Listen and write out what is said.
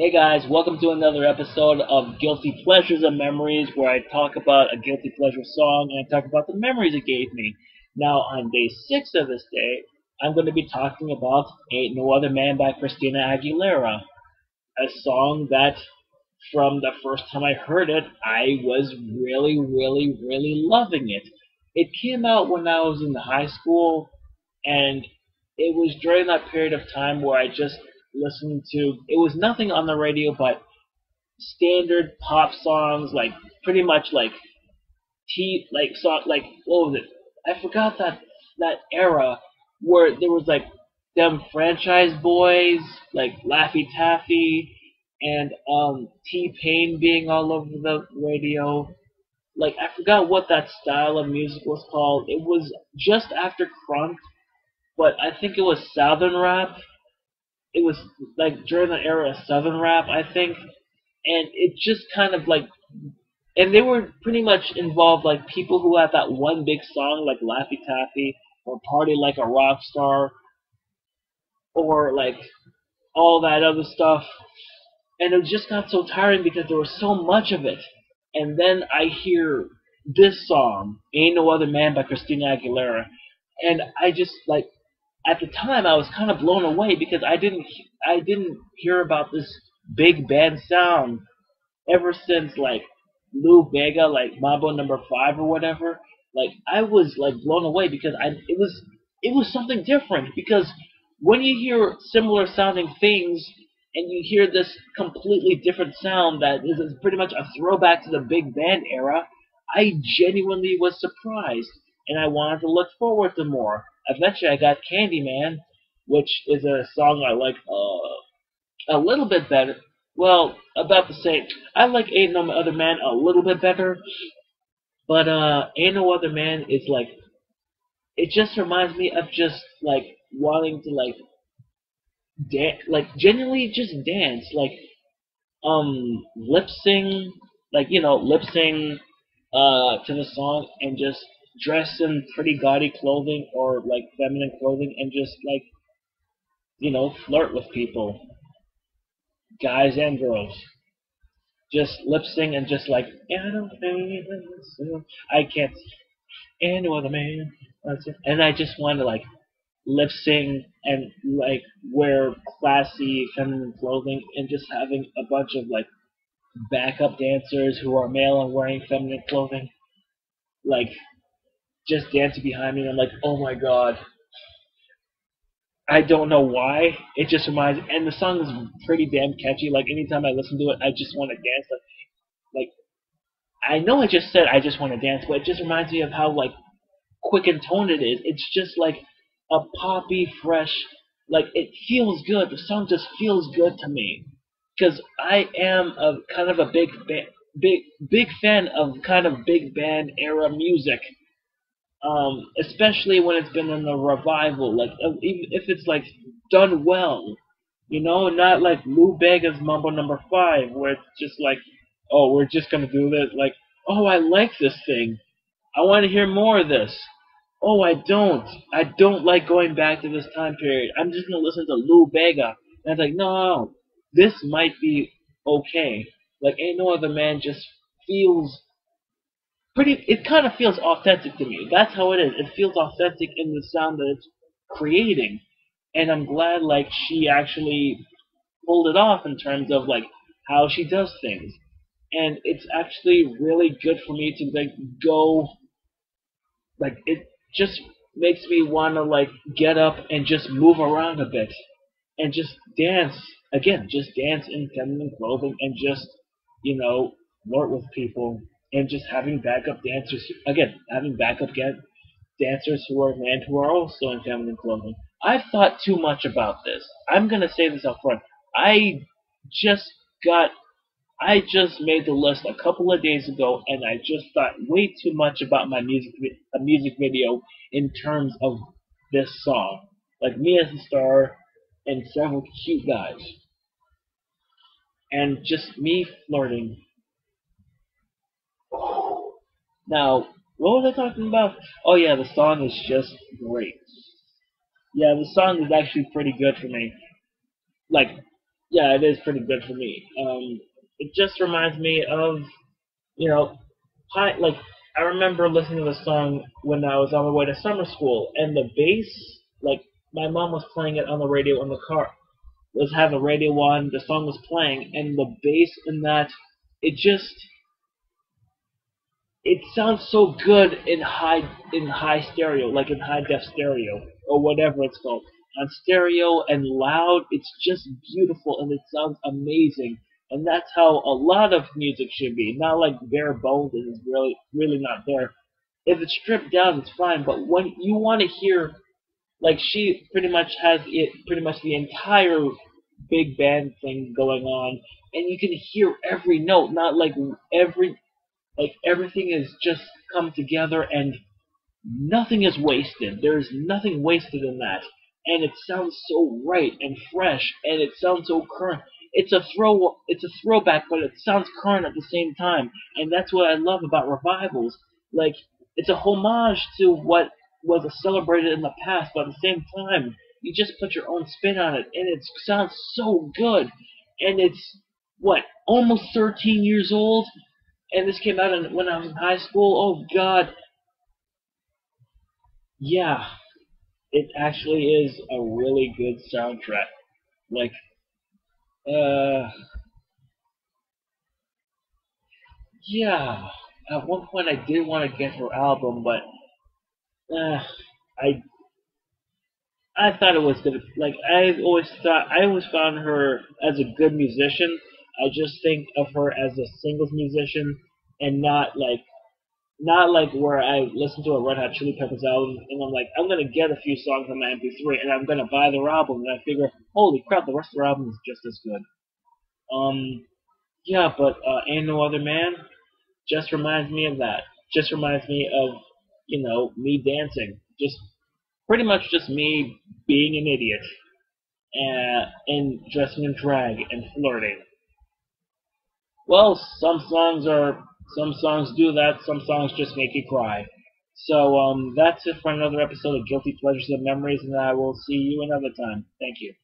Hey guys, welcome to another episode of Guilty Pleasures and Memories, where I talk about a guilty pleasure song and I talk about the memories it gave me. Now, on day 6 of this day, I'm going to be talking about Ain't No Other Man by Christina Aguilera, a song that from the first time I heard it, I was really loving it. It came out when I was in high school, and it was during that period of time where I just listened to, it was nothing on the radio but standard pop songs, like pretty much like what was it? I forgot that era where there was like them franchise boys like Laffy Taffy and T-Pain being all over the radio. Like I forgot what that style of music was called. It was just after crunk, but I think it was Southern rap. It was like during the era of Southern rap, I think, and it just kind of like, and they were pretty much involved like people who had that one big song like Laffy Taffy or Party Like a Rock Star or like all that other stuff, and it just got so tiring because there was so much of it. And then I hear this song, "Ain't No Other Man" by Christina Aguilera, and I just like at the time I was kind of blown away because I didn't hear about this big band sound ever since like Lou Bega, like Mambo Number Five or whatever. Like I was like blown away because it was something different because when you hear similar sounding things and you hear this completely different sound that is pretty much a throwback to the big band era, I genuinely was surprised and I wanted to look forward to more. Eventually, I got Candyman, which is a song I like a little bit better. Well, about the same. I like Ain't No Other Man a little bit better, but Ain't No Other Man is like, it just reminds me of just like wanting to like dance, like genuinely just dance, like lip sing, like lip sing to the song and just dress in pretty gaudy clothing or like feminine clothing and just like flirt with people, guys and girls. Just lip sing and just like I don't feel so. I can't and no other man. And I just want to like lip sing and like wear classy feminine clothing and just having a bunch of like backup dancers who are male and wearing feminine clothing, like just dancing behind me. And I'm like, oh my god. I don't know why. It just reminds, and the song is pretty damn catchy. Like anytime I listen to it, I just want to dance. Like I know I just said I just want to dance, but it just reminds me of how like quick and toned it is. It's just like a poppy, fresh. Like it feels good. The song just feels good to me because I am a kind of a big fan of kind of big band era music. Especially when it's been in a revival, like even if it's like done well, not like Lou Bega's Mambo Number Five, where it's just like, oh, we're just gonna do this, like, oh, I like this thing, I want to hear more of this. Oh, I don't like going back to this time period. I'm just gonna listen to Lou Bega, and it's like, no, this might be okay. Like, Ain't No Other Man just feels pretty, it kind of feels authentic to me. That's how it is. It feels authentic in the sound that it's creating. And I'm glad like she actually pulled it off in terms of like how she does things. And it's actually really good for me to like go, like it just makes me want to like get up and just move around a bit and just dance again, just dance in feminine clothing and just flirt with people and just having backup dancers again, having dancers who are men who are also in feminine clothing. I've thought too much about this. I'm gonna say this up front. I just got I just made the list a couple of days ago, and I just thought way too much about my music video in terms of this song. Like me as the star and several cute guys, and just me flirting. Now, what was I talking about? Oh yeah, the song is just great. Yeah, the song is actually pretty good for me. Like Yeah, it is pretty good for me. It just reminds me of, you know, like I remember listening to the song when I was on my way to summer school, and the bass, like my mom was playing it on the radio in the car, was having the radio on, the song was playing, and the bass in that, it just it sounds so good in high stereo, like in high def stereo or whatever it's called. On stereo and loud, it's just beautiful and it sounds amazing. And that's how a lot of music should be. Not like bare bones and it's really not there. If it's stripped down, it's fine. But when you want to hear, like she pretty much has it, pretty much the entire big band thing going on, and you can hear every note, not like everything is just come together and nothing is wasted. There's nothing wasted in that. And it sounds so right and fresh and it sounds so current. It's a throwback, but it sounds current at the same time. And that's what I love about revivals. Like it's a homage to what was celebrated in the past, but at the same time, you just put your own spin on it and it sounds so good. And it's what, almost 13 years old? And this came out when I was in high school. Oh God, yeah, it actually is a really good soundtrack. Like, uh, yeah. At one point, I did want to get her album, but uh, I I thought it was gonna like I always found her as a good musician. I just think of her as a singles musician and not like where I listen to a Red Hot Chili Peppers album and I'm like, I'm gonna get a few songs on my MP3 and I'm gonna buy their album and I figure, holy crap, the rest of their album is just as good. Yeah, but Ain't No Other Man just reminds me of that. Just reminds me of, me dancing. Just pretty much just me being an idiot and dressing in drag and flirting. Well, some songs do that. Some songs just make you cry. So that's it for another episode of Guilty Pleasures and Memories, and I will see you another time. Thank you.